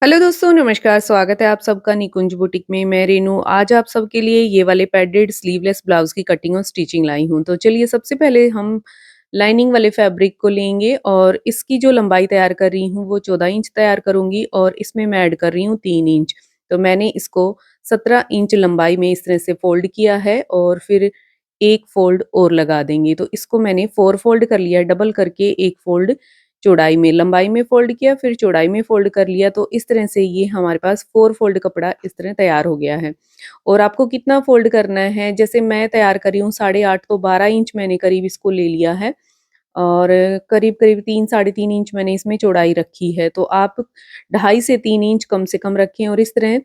Hello दोस्तों, नमस्कार। स्वागत है आप सबका निकुंज बुटीक में। मैं रेनू आज आप सबके लिए ये वाले पैडेड स्लीवलेस ब्लाउज की कटिंग और स्टिचिंग लाई हूँ। तो चलिए सबसे पहले हम लाइनिंग वाले फैब्रिक को लेंगे और इसकी जो लंबाई तैयार कर रही हूँ वो 14 इंच तैयार करूँगी और इसमें मैं ऐड कर रही हूँ 3 इंच। तो मैंने इसको 17 इंच लंबाई में इस तरह से फ़ोल्ड किया है और फिर एक फ़ोल्ड और लगा देंगे। तो इसको मैंने 4 फ़ोल्ड कर लिया है, डबल करके एक फ़ोल्ड चौड़ाई में, लंबाई में फ़ोल्ड किया, फिर चौड़ाई में फ़ोल्ड कर लिया। तो इस तरह से ये हमारे पास 4 फ़ोल्ड कपड़ा इस तरह तैयार हो गया है। और आपको कितना फ़ोल्ड करना है, जैसे मैं तैयार कर रही हूँ 8.5 तो 12 इंच मैंने करीब इसको ले लिया है और करीब-करीब 3 साढ़े 3 इंच मैंने इसमें चौड़ाई रखी है। तो आप 2.5 से 3 इंच कम से कम रखें और इस तरह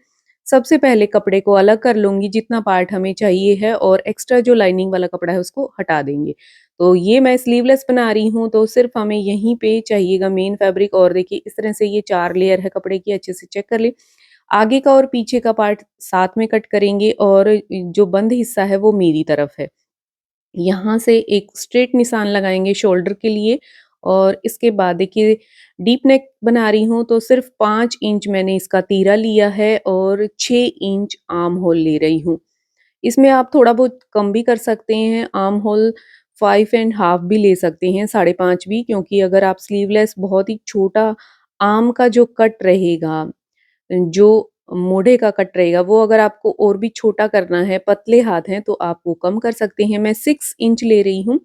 सबसे पहले कपड़े को अलग कर लूँगी जितना पार्ट हमें चाहिए है और एक्स्ट्रा जो लाइनिंग वाला कपड़ा है उसको हटा देंगे। तो ये मैं स्लीवलेस बना रही हूँ तो सिर्फ़ हमें यहीं पे चाहिएगा मेन फैब्रिक और देखिए इस तरह से ये 4 लेयर है कपड़े की, अच्छे से चेक कर लें। आगे का और पीछे का पार्ट साथ में कट करेंगे और जो बंद हिस्सा है वो मेरी तरफ है। यहाँ से एक स्ट्रेट निशान लगाएँगे शोल्डर के लिए और इसके बाद देखिए डीप नेक बना रही हूँ तो सिर्फ़ 5 इंच मैंने इसका तीरा लिया है और 6 इंच आर्म होल ले रही हूँ। इसमें आप थोड़ा बहुत कम भी कर सकते हैं, आर्म होल 5 एंड हाफ भी ले सकते हैं, 5.5 भी, क्योंकि अगर आप स्लीवलेस बहुत ही छोटा आर्म का जो कट रहेगा, जो मोढ़े का कट रहेगा, वो अगर आपको और भी छोटा करना है, पतले हाथ हैं, तो आप वो कम कर सकते हैं। मैं 6 इंच ले रही हूँ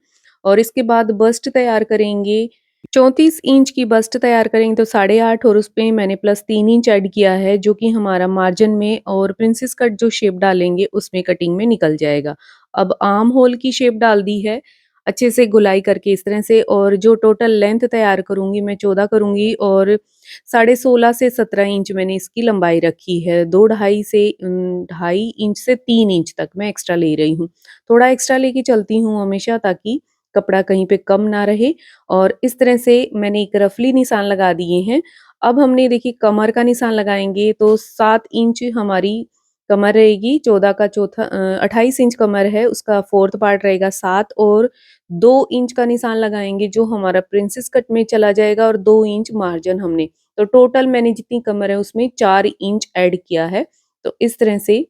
और इसके बाद बस्ट तैयार करेंगे। 34 इंच की बस्ट तैयार करेंगे तो 8.5 और उसपे मैंने प्लस 3 इंच ऐड किया है जो कि हमारा मार्जिन में और प्रिंसेस कट जो शेप डालेंगे उसमें कटिंग में निकल जाएगा। अब आर्म होल की शेप डाल दी है, अच्छे से गोलाई करके इस तरह से, और जो टोटल लेंथ तैयार करूँगी मैं 14 करूँगी और 16.5 से 17 इंच मैंने इसकी लंबाई रखी है। 2 ढाई से 2.5 इंच से 3 इंच तक मैं एक्स्ट्रा ले रही हूँ। थोड़ा एक्स्ट्रा लेके चलती हूँ हमेशा ताकि कपड़ा कहीं पे कम ना रहे और इस तरह से मैंने एक रफली निशान लगा दिए हैं। अब हमने देखिए कमर का निशान लगाएँगे तो 7 इंच हमारी कमर रहेगी, 14 का चौथा 28 इंच कमर है, उसका 4th पार्ट रहेगा 7 और 2 इंच का निशान लगाएँगे जो हमारा प्रिंसेस कट में चला जाएगा और 2 इंच मार्जिन हमने, तो टोटल मैंने जितनी कमर है उसमें 4 इंच ऐड किया है। तो इस तरह से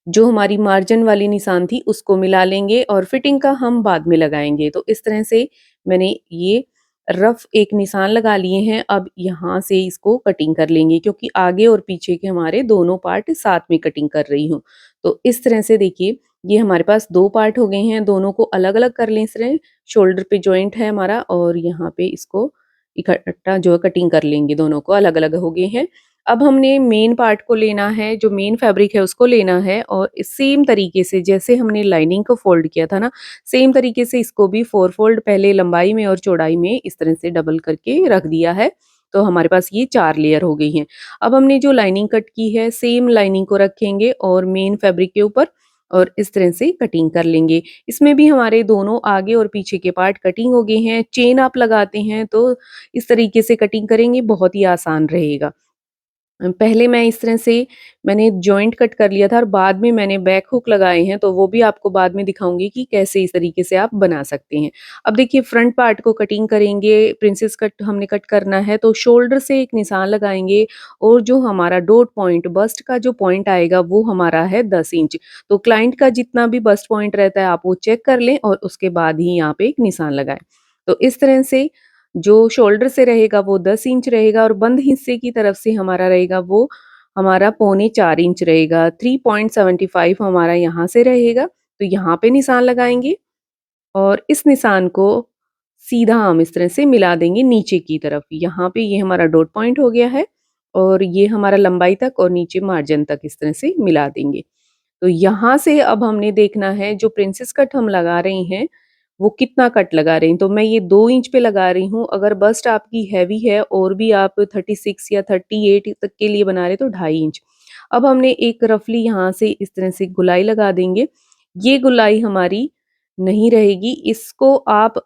जो हमारी मार्जिन वाली निशान थी उसको मिला लेंगे और फिटिंग का हम बाद में लगाएँगे। तो इस तरह से मैंने ये रफ एक निशान लगा लिए हैं। अब यहाँ से इसको कटिंग कर लेंगे क्योंकि आगे और पीछे के हमारे दोनों पार्ट साथ में कटिंग कर रही हूँ। तो इस तरह से देखिए ये हमारे पास 2 पार्ट हो गए हैं, दोनों को अलग-अलग कर लें इस तरह। शोल्डर पे जॉइंट है हमारा और यहाँ पे इसको इकट्ठा जो है कटिंग कर लेंगे, दोनों को अलग-अलग हो गए हैं। अब हमने मेन पार्ट को लेना है, जो मेन फैब्रिक है उसको लेना है और सेम तरीके से जैसे हमने लाइनिंग को फ़ोल्ड किया था ना, सेम तरीके से इसको भी 4 फ़ोल्ड पहले लंबाई में और चौड़ाई में इस तरह से डबल करके रख दिया है। तो हमारे पास ये 4 लेयर हो गई हैं। अब हमने जो लाइनिंग कट की है, सेम लाइनिंग को रखेंगे और मेन फैब्रिक के ऊपर और इस तरह से कटिंग कर लेंगे। इसमें भी हमारे दोनों आगे और पीछे के पार्ट कटिंग हो गए हैं। चेन आप लगाते हैं तो इस तरीके से कटिंग करेंगे, बहुत ही आसान रहेगा। पहले मैं इस तरह से मैंने जॉइंट कट कर लिया था और बाद में मैंने बैक हुक लगाए हैं, तो वो भी आपको बाद में दिखाऊँगी कि कैसे इस तरीके से आप बना सकते हैं। अब देखिए फ्रंट पार्ट को कटिंग करेंगे, प्रिंसेस कट हमने कट करना है तो शोल्डर से एक निशान लगाएँगे और जो हमारा डॉट पॉइंट बस्ट का जो पॉइंट आएगा वो हमारा है 10 इंच। तो क्लाइंट का जितना भी बस्ट पॉइंट रहता है आप वो चेक कर लें और उसके बाद ही यहाँ पे एक निशान लगाएँ। तो इस तरह से जो शोल्डर से रहेगा वो 10 इंच रहेगा और बंद हिस्से की तरफ से हमारा रहेगा वो हमारा पौने 4 इंच रहेगा। 3.75 हमारा यहाँ से रहेगा, तो यहाँ पे निशान लगाएँगे और इस निशान को सीधा हम इस तरह से मिला देंगे नीचे की तरफ। यहाँ पे ये हमारा डॉट पॉइंट हो गया है और ये हमारा लंबाई तक और नीचे मार्जिन तक इस तरह से मिला देंगे। तो यहाँ से अब हमने देखना है जो प्रिंसेस कट हम लगा रहे हैं, वो कितना कट लगा रहे हैं। तो मैं ये 2 इंच पे लगा रही हूँ, अगर बस्ट आपकी हैवी है और भी आप 36 या 38 तक के लिए बना रहे हैं तो 2.5 इंच। अब हमने एक रफली यहाँ से इस तरह से गोलाई लगा देंगे। ये गोलाई हमारी नहीं रहेगी, इसको आप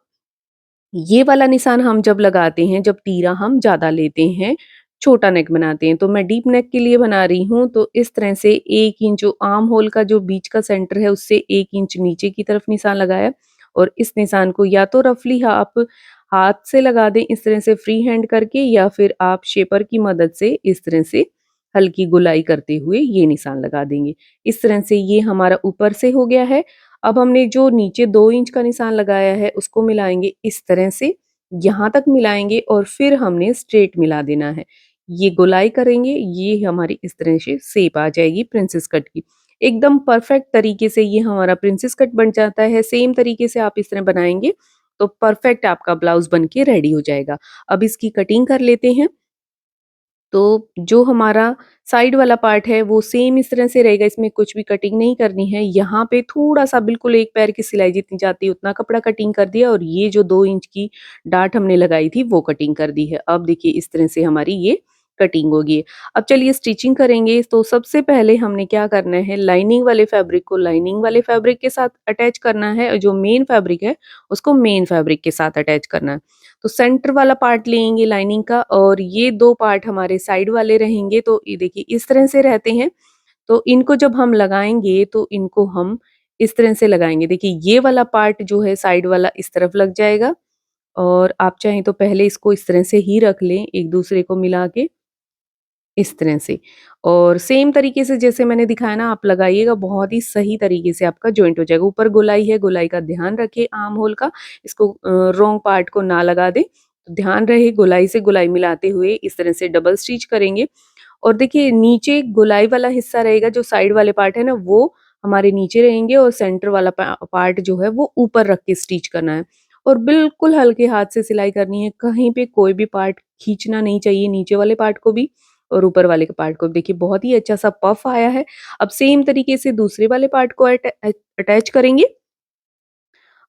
ये वाला निशान हम जब लगाते हैं, जब तीरा हम ज़्यादा लेते हैं, छोटा नेक बनाते हैं, तो मैं डीप नेक के लिए बना रही हूँ, तो इस तरह से 1 इंच जो आर्म होल का जो बीच का सेंटर है, उससे 1 इंच नीचे की तरफ निशान लगाया और इस निशान को या तो रफली आप हाथ से लगा दें इस तरह से फ्री हैंड करके, या फिर आप शेपर की मदद से इस तरह से हल्की गोलाई करते हुए ये निशान लगा देंगे। इस तरह से ये हमारा ऊपर से हो गया है। अब हमने जो नीचे 2 इंच का निशान लगाया है उसको मिलाएँगे इस तरह से, यहाँ तक मिलाएँगे और फिर हमने स्ट्रेट मिला देना है। ये गोलाई करेंगे, ये हमारी इस तरह से शेप आ जाएगी प्रिंसेस कट की। एकदम परफेक्ट तरीके से ये हमारा प्रिंसेस कट बन जाता है। सेम तरीके से आप इस तरह बनाएँगे तो परफेक्ट आपका ब्लाउज़ बन के रेडी हो जाएगा। अब इसकी कटिंग कर लेते हैं। तो जो हमारा साइड वाला पार्ट है वो सेम इस तरह से रहेगा, इसमें कुछ भी कटिंग नहीं करनी है। यहाँ पे थोड़ा-सा बिल्कुल 1 पैर की सिलाई जितनी जाती है उतना कपड़ा कटिंग कर दिया और ये जो 2 इंच की डाट हमने लगाई थी वो कटिंग कर दी है। अब देखिए इस तरह से हमारी ये कटिंग होगी। अब चलिए स्टिचिंग करेंगे। तो सबसे पहले हमने क्या करना है, लाइनिंग वाले फैब्रिक को लाइनिंग वाले फैब्रिक के साथ अटैच करना है और जो मेन फैब्रिक है उसको मेन फैब्रिक के साथ अटैच करना है। तो सेंटर वाला पार्ट लेंगे लाइनिंग का और ये 2 पार्ट हमारे साइड वाले रहेंगे। तो ये देखिए इस तरह से रहते हैं। तो इनको जब हम लगाएँगे तो इनको हम इस तरह से लगाएँगे। देखिए ये वाला पार्ट जो है साइड वाला इस तरफ लग जाएगा और आप चाहें तो पहले इसको इस तरह से ही रख लें एक दूसरे को मिला के, इस तरह से। और सेम तरीके से जैसे मैंने दिखाया ना आप लगाइएगा, बहुत ही सही तरीके से आपका जॉइंट हो जाएगा। ऊपर गोलाई है, गोलाई का ध्यान रखें आर्म होल का, इसको रॉन्ग पार्ट को ना लगा दें। तो ध्यान रहे गोलाई से गोलाई मिलाते हुए इस तरह से डबल स्टिच करेंगे। और देखिए नीचे गोलाई वाला हिस्सा रहेगा, जो साइड वाले पार्ट है ना वो हमारे नीचे रहेंगे और सेंटर वाला पार्ट जो है वो ऊपर रख के स्टिच करना है। और बिल्कुल हल्के हाथ से सिलाई करनी है, कहीं पे कोई भी पार्ट खींचना नहीं चाहिए, नीचे वाले पार्ट को भी और ऊपर वाले के पार्ट को भी। देखिए बहुत ही अच्छा सा पफ आया है। अब सेम तरीके से दूसरे वाले पार्ट को अटैच करेंगे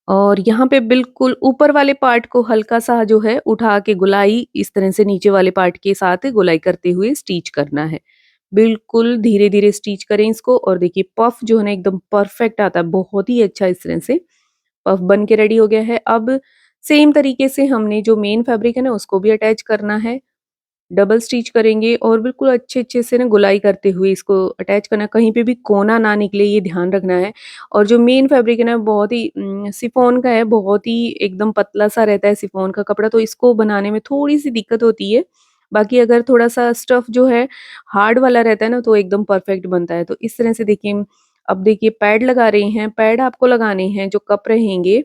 और यहाँ पे बिल्कुल ऊपर वाले पार्ट को हल्का-सा जो है उठा के गोलाई इस तरह से नीचे वाले पार्ट के साथ गोलाई करते हुए स्टिच करना है। बिल्कुल धीरे-धीरे स्टिच करें इसको और देखिए पफ जो है ना एकदम परफेक्ट आता है, बहुत ही अच्छा इस तरह से पफ बन के रेडी हो गया है। अब सेम तरीके से हमने जो मेन फैब्रिक है ना उसको भी अटैच करना है। डबल स्टिच करेंगे और बिल्कुल अच्छे-अच्छे से ना गोलाई करते हुए इसको अटैच करना है, कहीं पे भी कोना ना निकले ये ध्यान रखना है। और जो मेन फैब्रिक है ना बहुत ही शिफॉन का है, बहुत ही एकदम पतला-सा रहता है शिफॉन का कपड़ा, तो इसको बनाने में थोड़ी-सी दिक्कत होती है। बाकी अगर थोड़ा-सा स्टफ जो है हार्ड वाला रहता है ना तो एकदम परफेक्ट बनता है। तो इस तरह से देखिए अब देखिए पैड लगा रहे हैं, पैड आपको लगाने हैं, जो कप रहेंगे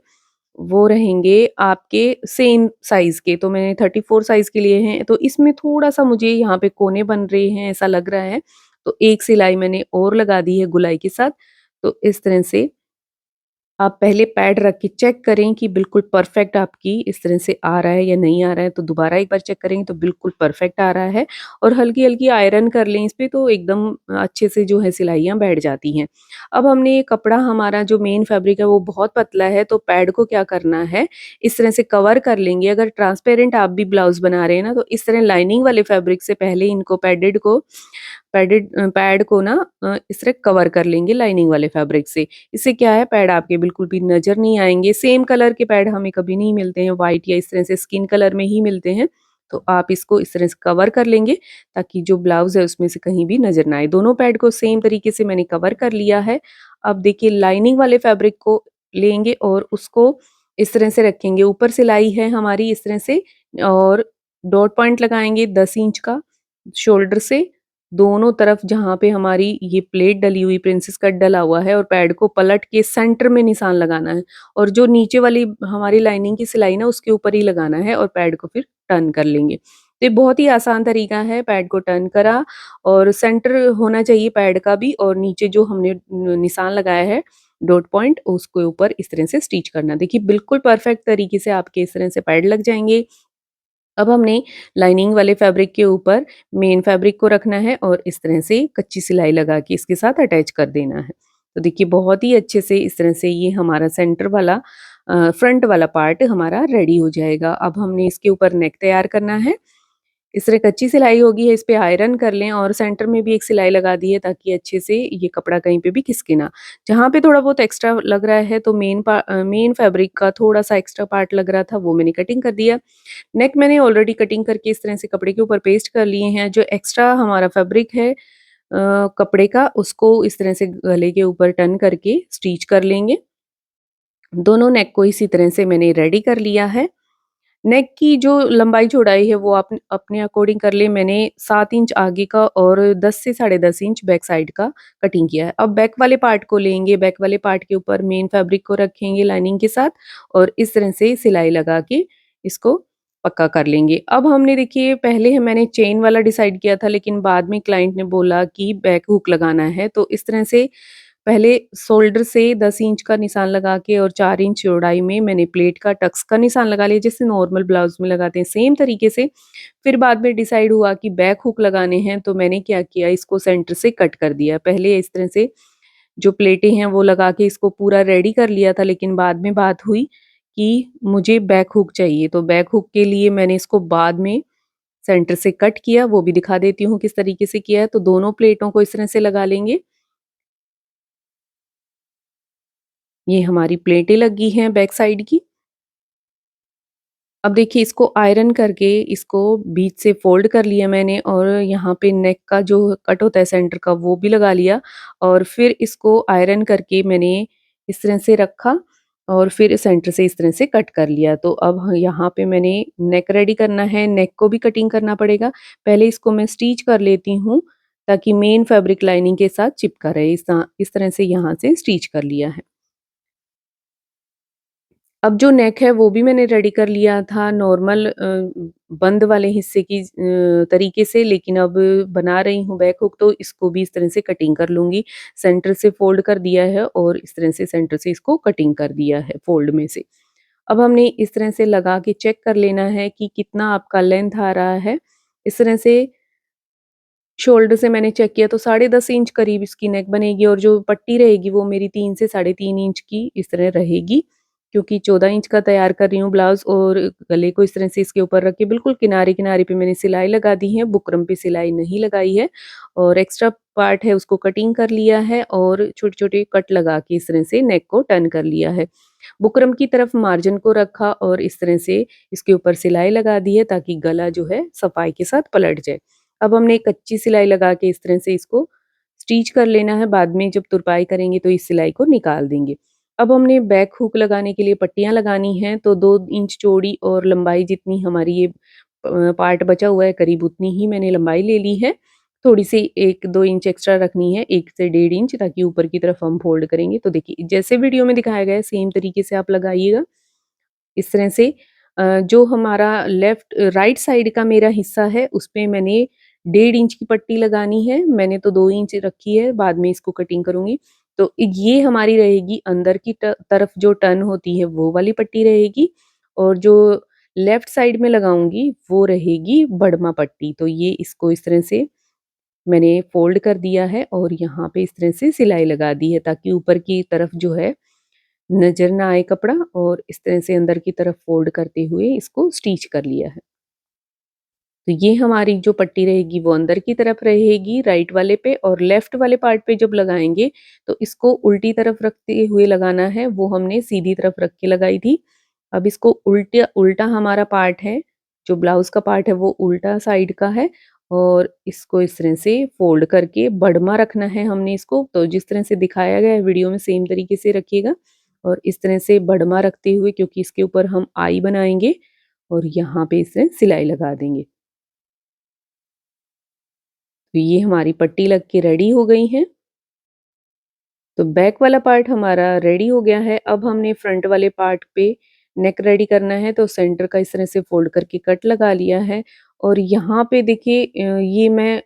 वो रहेंगे आपके सेम साइज़ के, तो मैंने 34 साइज़ के लिए हैं, तो इसमें थोड़ा-सा मुझे यहाँ पे कोने बन रहे हैं, ऐसा लग रहा है, तो एक सिलाई मैंने और लगा दी है गुलाई के साथ। तो इस तरह से आप पहले पैड रख के चेक करें कि बिल्कुल परफेक्ट आपकी इस तरह से आ रहा है या नहीं आ रहा है, तो दोबारा एक बार चेक करेंगे तो बिल्कुल परफेक्ट आ रहा है और हल्की-हल्की आयरन कर लें इस पे तो एकदम अच्छे से जो है सिलाइयाँ बैठ जाती हैं। अब हमने ये कपड़ा हमारा जो मेन फैब्रिक है वो बहुत पतला है, तो पैड को क्या करना है, इस तरह से कवर कर लेंगे। अगर ट्रांसपेरेंट आप भी ब्लाउज़ बना रहे हैं ना, तो इस तरह लाइनिंग वाले फैब्रिक से पहले इनको पैड को ना इस तरह कवर कर लेंगे लाइनिंग वाले फैब्रिक से। इससे क्या है पैड आपके बिल्कुल भी नज़र नहीं आएँगे। सेम कलर के पैड हमें कभी नहीं मिलते हैं, व्हाइट या इस तरह से स्किन कलर में ही मिलते हैं। तो आप इसको इस तरह से कवर कर लेंगे ताकि जो ब्लाउज़ है उसमें से कहीं भी नज़र ना आए। दोनों पैड को सेम तरीके से मैंने कवर कर लिया है। अब देखिए लाइनिंग वाले फैब्रिक को लेंगे और उसको इस तरह से रखेंगे। ऊपर सिलाई है हमारी इस तरह से और डॉट पॉइंट लगाएँगे 10 इंच का शोल्डर से दोनों तरफ, जहाँ पे हमारी ये प्लेट डली हुई प्रिंसेस कट डला हुआ है और पैड को पलट के सेंटर में निशान लगाना है और जो नीचे वाली हमारी लाइनिंग की सिलाई ना उसके ऊपर ही लगाना है और पैड को फिर टर्न कर लेंगे। तो ये बहुत ही आसान तरीका है, पैड को टर्न करा और सेंटर होना चाहिए पैड का भी और नीचे जो हमने निशान लगाया है डॉट पॉइंट उसके ऊपर इस तरह से स्टिच करना। देखिए बिल्कुल परफेक्ट तरीके से आपके इस तरह से पैड लग जाएँगे। अब हमने लाइनिंग वाले फैब्रिक के ऊपर मेन फैब्रिक को रखना है और इस तरह से कच्ची सिलाई लगा के इसके साथ अटैच कर देना है। तो देखिए बहुत ही अच्छे से इस तरह से ये हमारा सेंटर वाला फ्रंट वाला पार्ट हमारा रेडी हो जाएगा। अब हमने इसके ऊपर नेक तैयार करना है। इस तरह कच्ची सिलाई होगी है, इस पे आयरन कर लें और सेंटर में भी एक सिलाई लगा दी है ताकि अच्छे से ये कपड़ा कहीं पे भी खिसके ना। जहाँ पे थोड़ा बहुत एक्स्ट्रा लग रहा है तो मेन फैब्रिक का थोड़ा-सा एक्स्ट्रा पार्ट लग रहा था वो मैंने कटिंग कर दिया। नेक मैंने ऑलरेडी कटिंग करके इस तरह से कपड़े के ऊपर पेस्ट कर लिए हैं। जो एक्स्ट्रा हमारा फैब्रिक है कपड़े का उसको इस तरह से गले के ऊपर टर्न करके स्टिच कर लेंगे। दोनों नेक को इसी तरह से मैंने रेडी कर लिया है। नेक की जो लंबाई चौड़ाई है वो आप अपने अकॉर्डिंग कर लें। मैंने 7 इंच आगे का और 10 से साढ़े 10 इंच बैक साइड का कटिंग किया है। अब बैक वाले पार्ट को लेंगे, बैक वाले पार्ट के ऊपर मेन फैब्रिक को रखेंगे लाइनिंग के साथ और इस तरह से सिलाई लगा के इसको पक्का कर लेंगे। अब हमने देखिए पहले मैंने चेन वाला डिसाइड किया था, लेकिन बाद में क्लाइंट ने बोला कि बैक हुक लगाना है, तो इस तरह से पहले शोल्डर से 10 इंच का निशान लगा के और 4 इंच चौड़ाई में मैंने प्लेट का टक्स का निशान लगा लिया, जैसे नॉर्मल ब्लाउज में लगाते हैं सेम तरीके से। फिर बाद में डिसाइड हुआ कि बैक हुक लगाने हैं, तो मैंने क्या किया, इसको सेंटर से कट कर दिया। पहले इस तरह से जो प्लेटें हैं वो लगा के इसको पूरा रेडी कर लिया था, लेकिन बाद में बात हुई कि मुझे बैक हुक चाहिए, तो बैक हुक के लिए मैंने इसको बाद में सेंटर से कट किया, वो भी दिखा देती हूँ किस तरीके से किया है। तो दोनों प्लेटों को इस तरह से लगा लेंगे। ये हमारी प्लेटें लगी हैं बैक साइड की। अब देखिए इसको आयरन करके इसको बीच से फ़ोल्ड कर लिया मैंने और यहाँ पे नेक का जो कट होता है सेंटर का वो भी लगा लिया और फिर इसको आयरन करके मैंने इस तरह से रखा और फिर सेंटर से इस तरह से कट कर लिया। तो अब यहाँ पे मैंने नेक रेडी करना है, नेक को भी कटिंग करना पड़ेगा। पहले इसको मैं स्टिच कर लेती हूँ ताकि मेन फैब्रिक लाइनिंग के साथ चिपका रहे। इस तरह से यहाँ से स्टिच कर लिया है। अब जो नेक है वो भी मैंने रेडी कर लिया था नॉर्मल बंद वाले हिस्से की तरीके से, लेकिन अब बना रही हूँ बैक हुक, तो इसको भी इस तरह से कटिंग कर लूँगी। सेंटर से फ़ोल्ड कर दिया है और इस तरह से सेंटर से इसको कटिंग कर दिया है फ़ोल्ड में से। अब हमने इस तरह से लगा के चेक कर लेना है कि कितना आपका लेंथ आ रहा है। इस तरह से शोल्डर से मैंने चेक किया तो 10.5 इंच करीब इसकी नेक बनेगी और जो पट्टी रहेगी वो मेरी 3 से साढ़े 3 इंच की इस तरह रहेगी, क्योंकि 14 इंच का तैयार कर रही हूँ ब्लाउज़ और गले को इस तरह से इसके ऊपर रख के बिल्कुल किनारे-किनारे पे मैंने सिलाई लगा दी है, बुकरम पे सिलाई नहीं लगाई है और एक्स्ट्रा पार्ट है उसको कटिंग कर लिया है और छोटे-छोटे कट लगा के इस तरह से नेक को टर्न कर लिया है। बुकरम की तरफ मार्जिन को रखा और इस तरह से इसके ऊपर सिलाई लगा दी है ताकि गला जो है सफाई के साथ पलट जाए। अब हमने कच्ची सिलाई लगा के इस तरह से इसको स्टिच कर लेना है, बाद में जब तुरपाई करेंगे तो इस सिलाई को निकाल देंगे। अब हमने बैक हुक लगाने के लिए पट्टियाँ लगानी हैं, तो 2 इंच चौड़ी और लंबाई जितनी हमारी ये पार्ट बचा हुआ है करीब उतनी ही मैंने लंबाई ले ली है। थोड़ी-सी 1-2 इंच एक्स्ट्रा रखनी है, 1 से डेढ़ इंच, ताकि ऊपर की तरफ हम फ़ोल्ड करेंगे तो देखिए जैसे वीडियो में दिखाया गया है सेम तरीके से आप लगाइएगा। इस तरह से जो हमारा राइट साइड का मेरा हिस्सा है उसपे मैंने डेढ़ इंच की पट्टी लगानी है। मैंने तो 2 इंच रखी है, बाद में इसको कटिंग करूँगी। तो ये हमारी रहेगी अंदर की तरफ जो टर्न होती है वो वाली पट्टी रहेगी और जो लेफ्ट साइड में लगाऊँगी वो रहेगी बड़मा पट्टी। तो ये इसको इस तरह से मैंने फ़ोल्ड कर दिया है और यहाँ पे इस तरह से सिलाई लगा दी है ताकि ऊपर की तरफ जो है नज़र ना आए कपड़ा, और इस तरह से अंदर की तरफ फ़ोल्ड करते हुए इसको स्टिच कर लिया है। तो ये हमारी जो पट्टी रहेगी वो अंदर की तरफ रहेगी राइट वाले पे, और लेफ्ट वाले पार्ट पे जब लगाएँगे तो इसको उल्टी तरफ रखते हुए लगाना है, वो हमने सीधी तरफ रख के लगाई थी। अब इसको उल्टा उल्टा हमारा पार्ट है, जो ब्लाउज़ का पार्ट है वो उल्टा साइड का है और इसको इस तरह से फ़ोल्ड करके बढ़मा रखना है हमने इसको। तो जिस तरह से दिखाया गया है वीडियो में सेम तरीके से रखिएगा और इस तरह से बढ़मा रखते हुए, क्योंकि इसके ऊपर हम आई बनाएँगे और यहाँ पे इसे सिलाई लगा देंगे। तो ये हमारी पट्टी लग के रेडी हो गई हैं। तो बैक वाला पार्ट हमारा रेडी हो गया है। अब हमने फ्रंट वाले पार्ट पे नेक रेडी करना है, तो सेंटर का इस तरह से फ़ोल्ड करके कट लगा लिया है और यहाँ पे देखिए ये मैं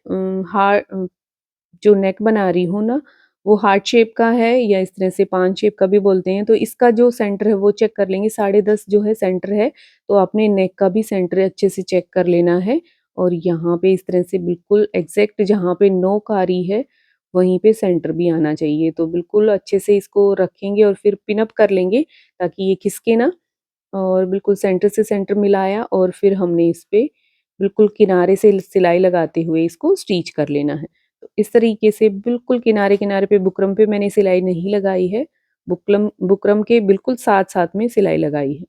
जो नेक बना रही हूँ ना, वो हार्ट शेप का है या इस तरह से पान शेप का भी बोलते हैं। तो इसका जो सेंटर है वो चेक कर लेंगे, 10.5 जो है सेंटर है, तो आपने नेक का भी सेंटर अच्छे से चेक कर लेना है और यहाँ पे इस तरह से बिल्कुल एग्ज़ैक्ट जहाँ पे नोक आ रही है, वहीं पे सेंटर भी आना चाहिए। तो बिल्कुल अच्छे से इसको रखेंगे और फिर पिन अप कर लेंगे ताकि ये खिसके ना, और बिल्कुल सेंटर से सेंटर मिलाया और फिर हमने इस पे बिल्कुल किनारे से सिलाई लगाते हुए इसको स्टिच कर लेना है। तो इस तरीके से बिल्कुल किनारे-किनारे पे बुकरम पे मैंने सिलाई नहीं लगाई है, बुकलम बुकरम के बिल्कुल साथ-साथ में सिलाई लगाई है।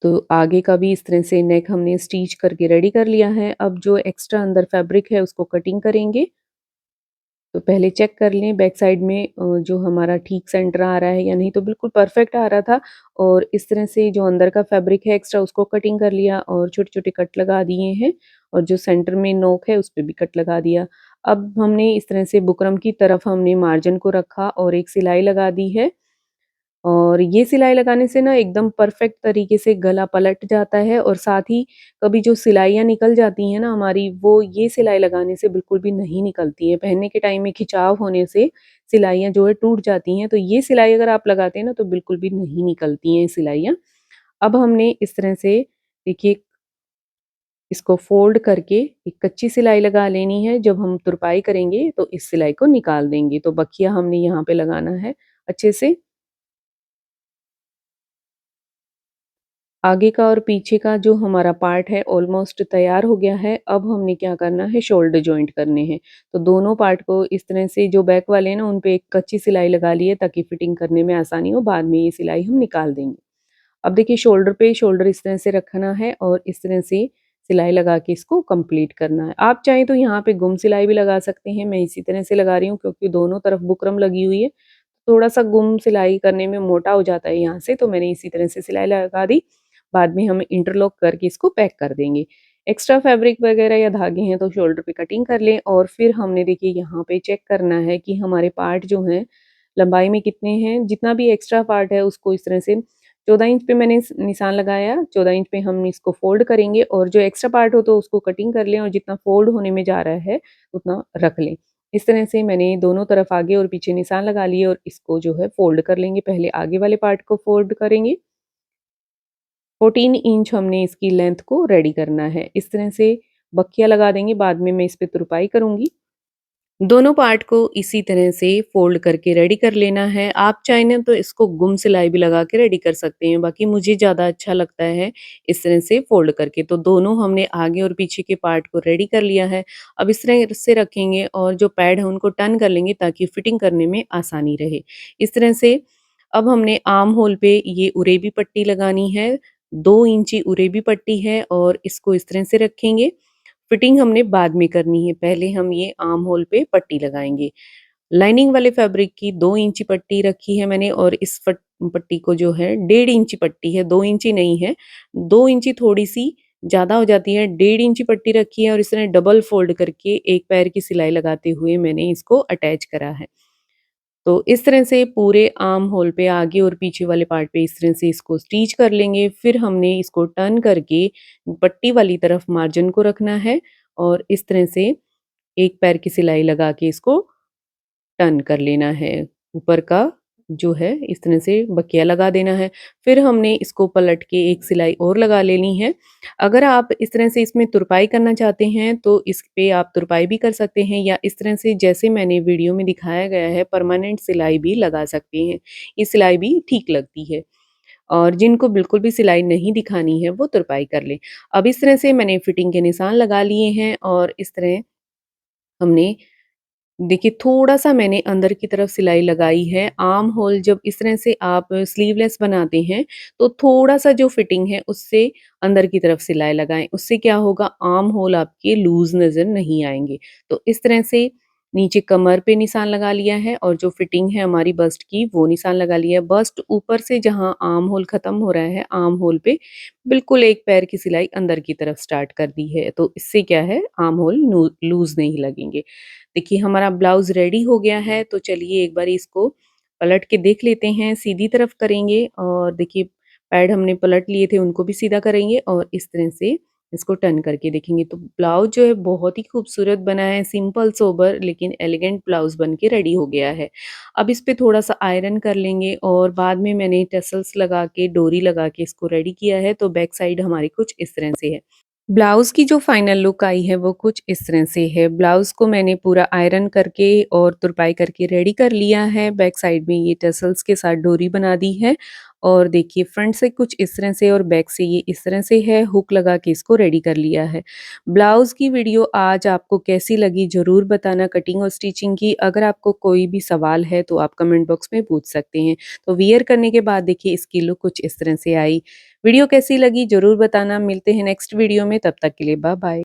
तो आगे का भी इस तरह से नेक हमने स्टिच करके रेडी कर लिया है। अब जो एक्स्ट्रा अंदर फैब्रिक है उसको कटिंग करेंगे। तो पहले चेक कर लें बैक साइड में जो हमारा ठीक सेंटर आ रहा है या नहीं, तो बिल्कुल परफेक्ट आ रहा था। और इस तरह से जो अंदर का फैब्रिक है एक्स्ट्रा उसको कटिंग कर लिया और छोटे-छोटे कट लगा दिए हैं और जो सेंटर में नोक है उस पे भी कट लगा दिया। अब हमने इस तरह से बुकरम की तरफ हमने मार्जिन को रखा और एक सिलाई लगा दी है। और ये सिलाई लगाने से ना एकदम परफेक्ट तरीके से गला पलट जाता है और साथ ही कभी जो सिलाइयाँ निकल जाती हैं ना हमारी, वो ये सिलाई लगाने से बिल्कुल भी नहीं निकलती हैं। पहनने के टाइम में खिंचाव होने से सिलाइयाँ जो है टूट जाती हैं, तो ये सिलाई अगर आप लगाते हैं ना तो बिल्कुल भी नहीं निकलती हैं सिलाइयाँ। अब हमने इस तरह से देखिए इसको फ़ोल्ड करके एक कच्ची सिलाई लगा लेनी है। जब हम तुरपाई करेंगे तो इस सिलाई को निकाल देंगे। तो बखिया हमने यहाँ पे लगाना है अच्छे से। आगे का और पीछे का जो हमारा पार्ट है ऑलमोस्ट तैयार हो गया है। अब हमने क्या करना है, शोल्डर जॉइंट करने हैं। तो दोनों पार्ट को इस तरह से जो बैक वाले हैं ना उन पे एक कच्ची सिलाई लगा ली है ताकि फिटिंग करने में आसानी हो, बाद में ये सिलाई हम निकाल देंगे। अब देखिए शोल्डर पे शोल्डर इस तरह से रखना है और इस तरह से सिलाई लगा के इसको कंप्लीट करना है। आप चाहें तो यहाँ पे गुम सिलाई भी लगा सकते हैं, मैं इसी तरह से लगा रही हूँ क्योंकि दोनों तरफ बुकरम लगी हुई है। थोड़ा-सा गुम सिलाई करने में मोटा हो जाता है यहाँ से, तो मैंने इसी तरह से सिलाई लगा दी। बाद में हम इंटरलॉक करके इसको पैक कर देंगे। एक्स्ट्रा फैब्रिक वगैरह या धागे हैं तो शोल्डर पे कटिंग कर लें और फिर हमने देखिए यहाँ पे चेक करना है कि हमारे पार्ट जो हैं लंबाई में कितने हैं। जितना भी एक्स्ट्रा पार्ट है उसको इस तरह से 14 इंच पे मैंने निशान लगाया, 14 इंच पे हम इसको फ़ोल्ड करेंगे और जो एक्स्ट्रा पार्ट हो तो उसको कटिंग कर लें और जितना फ़ोल्ड होने में जा रहा है उतना रख लें। इस तरह से मैंने दोनों तरफ आगे और पीछे निशान लगा लिए और इसको जो है फ़ोल्ड कर लेंगे। पहले आगे वाले पार्ट को फ़ोल्ड करेंगे। 14 इंच हमने इसकी लेंथ को रेडी करना है। इस तरह से बखिया लगा देंगे, बाद में मैं इस पे तुरपाई करूँगी। दोनों पार्ट को इसी तरह से फ़ोल्ड करके रेडी कर लेना है। आप चाहें ना तो इसको गुम सिलाई भी लगा के रेडी कर सकते हैं, बाकी मुझे ज़्यादा अच्छा लगता है इस तरह से फ़ोल्ड करके। तो दोनों हमने आगे और पीछे के पार्ट को रेडी कर लिया है। अब इस तरह से रखेंगे और जो पैड है उनको टर्न कर लेंगे ताकि फिटिंग करने में आसानी रहे। इस तरह से अब हमने आर्म होल पे ये उरेबी पट्टी लगानी है। 2 इंची उरेबी पट्टी है और इसको इस तरह से रखेंगे। फिटिंग हमने बाद में करनी है, पहले हम ये आर्म होल पे पट्टी लगाएँगे। लाइनिंग वाले फैब्रिक की 2 इंची पट्टी रखी है मैंने और इस फट पट्टी को जो है 1.5 इंची पट्टी है, 2 इंची नहीं है। 2 इंची थोड़ी-सी ज़्यादा हो जाती है, 1.5 इंची पट्टी रखी है और इस तरह डबल फ़ोल्ड करके एक पैर की सिलाई लगाते हुए मैंने इसको अटैच करा है। तो इस तरह से पूरे आर्म होल पे आगे और पीछे वाले पार्ट पे इस तरह से इसको स्टिच कर लेंगे। फिर हमने इसको टर्न करके पट्टी वाली तरफ मार्जिन को रखना है और इस तरह से एक पैर की सिलाई लगा के इसको टर्न कर लेना है। ऊपर का जो है इस तरह से बकिया लगा देना है। फिर हमने इसको पलट के एक सिलाई और लगा लेनी है। अगर आप इस तरह से इसमें तुरपाई करना चाहते हैं तो इस पे आप तुरपाई भी कर सकते हैं या इस तरह से जैसे मैंने वीडियो में दिखाया गया है परमानेंट सिलाई भी लगा सकते हैं। ये सिलाई भी ठीक लगती है। और जिनको बिल्कुल भी सिलाई नहीं दिखानी है वो तुरपाई कर लें। अब इस तरह से मैंने फिटिंग के निशान लगा लिए हैं और इस तरह हमने देखिए थोड़ा-सा मैंने अंदर की तरफ सिलाई लगाई है। आर्म होल जब इस तरह से आप स्लीवलेस बनाते हैं, तो थोड़ा-सा जो फिटिंग है उससे अंदर की तरफ सिलाई लगाएँ। उससे क्या होगा, आर्म होल आपके लूज़ नज़र नहीं आएँगे। तो इस तरह से नीचे कमर पे निशान लगा लिया है और जो फिटिंग है हमारी बस्ट की वो निशान लगा लिया है। बस्ट ऊपर से जहाँ आर्म होल खत्म हो रहा है, आर्म होल पे बिल्कुल एक पैर की सिलाई अंदर की तरफ स्टार्ट कर दी है। तो इससे क्या है, आर्म होल नू लूज़ नहीं लगेंगे। देखिए हमारा ब्लाउज़ रेडी हो गया है, तो चलिए एक बारी इसको पलट के देख लेते हैं। सीधी तरफ करेंगे और देखिए पैड हमने पलट लिए थे उनको भी सीधा करेंगे और इस तरह से इसको टर्न करके देखेंगे तो ब्लाउज़ जो है बहुत ही खूबसूरत बना है, सिंपल सोबर लेकिन एलिगेंट ब्लाउज़ बन के रेडी हो गया है। अब इस पे थोड़ा-सा आयरन कर लेंगे और बाद में मैंने टसल्स लगा के, डोरी लगा के इसको रेडी किया है, तो बैक साइड हमारी कुछ इस तरह से है। ब्लाउज़ की जो फाइनल लुक आई है वो कुछ इस तरह से है। ब्लाउज़ को मैंने पूरा आयरन करके और तुरपाई करके रेडी कर लिया है। बैक साइड में ये टसल्स के साथ डोरी बना दी है और देखिए फ्रंट से कुछ इस तरह से और बैक से ये इस तरह से है। हुक लगा के इसको रेडी कर लिया है। ब्लाउज़ की वीडियो आज आपको कैसी लगी ज़रूर बताना कटिंग और स्टिचिंग की। अगर आपको कोई भी सवाल है तो आप कमेंट बॉक्स में पूछ सकते हैं। तो वियर करने के बाद देखिए इसकी लुक कुछ इस तरह से आई। वीडियो कैसी लगी ज़रूर बताना। मिलते हैं नेक्स्ट वीडियो में, तब तक के लिए बाय बाय।